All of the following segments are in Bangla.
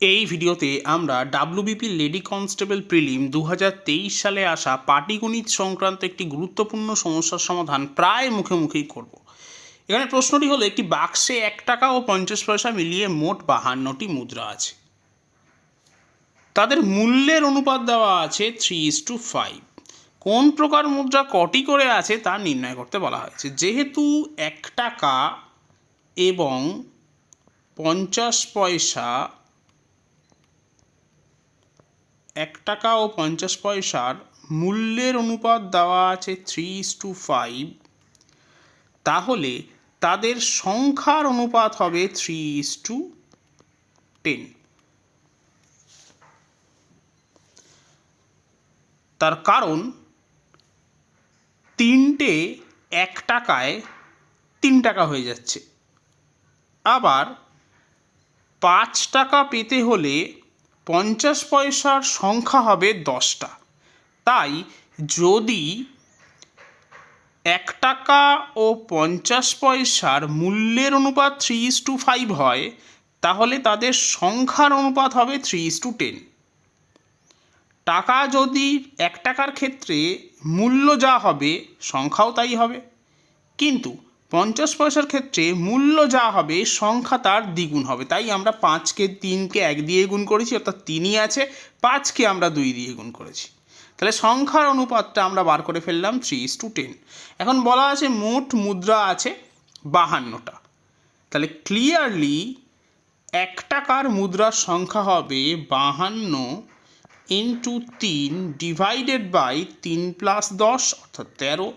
এই ভিডিওতে আমরা ডাব্লিউবিপি লেডি কনস্টেবল প্রিলিম 2023 সালে আসা পাটিগণিত সংক্রান্ত একটি গুরুত্বপূর্ণ সমস্যার সমাধান প্রায় মুখোমুখি করব। এখানে প্রশ্নটি হলো, একটি বাক্সে 1 টাকা ও 50 পয়সা মিলিয়ে মোট 52টি মুদ্রা আছে। তাদের মূল্যের অনুপাত দেওয়া আছে 3:5। কোন প্রকার মুদ্রা কটি করে আছে তা নির্ণয় করতে বলা হয়েছে। যেহেতু 1 টাকা এবং 50 পয়সা 1 টাকা ও 50 পয়সার মূল্যের অনুপাত দেওয়া আছে 3:5, তাহলে তাদের সংখ্যার অনুপাত হবে 3:10। তার কারণ তিনটে 1 টাকায় 3 টাকা হয়ে যাচ্ছে। আবার 5 টাকা পেতে হলে 50 পয়সার সংখ্যা হবে 10টা। তাই যদি 1 টাকা ও 50 পয়সার মূল্যের অনুপাত 3:5 হয়, তাহলে তাদের সংখ্যার অনুপাত হবে 3:10। টাকা যদি 1 টাকার ক্ষেত্রে মূল্য যা হবে সংখ্যাও তাই হবে, কিন্তু 50 পয়সার ক্ষেত্রে মূল্য যা হবে সংখ্যা তার দ্বিগুণ হবে। তাই আমরা 5কে 3কে 1 দিয়ে গুণ করেছি, অর্থাৎ 3ই আছে। 5কে আমরা 2 দিয়ে গুণ করেছি, তাহলে সংখ্যার অনুপাতটা আমরা বার করে ফেললাম 3:10। এখন বলা আছে মোট মুদ্রা আছে 52টা। তাহলে ক্লিয়ারলি 1 টাকার মুদ্রার সংখ্যা হবে 52 ইন্টু 3 ডিভাইডেড বাই 3 + 10 অর্থাৎ 13।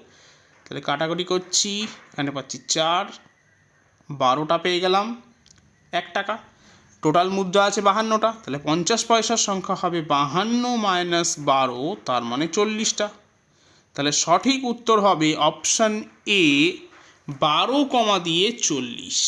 তাহলে কাটাকুটি করছি, এখানে পাচ্ছি 4, 12টা পেয়ে গেলাম 1 টাকা। টোটাল মুদ্রা আছে 52টা, তাহলে 50 পয়সার সংখ্যা হবে 52 - 12, তার মানে 40টা। তাহলে সঠিক উত্তর হবে অপশান এ, 12 দিয়ে 40।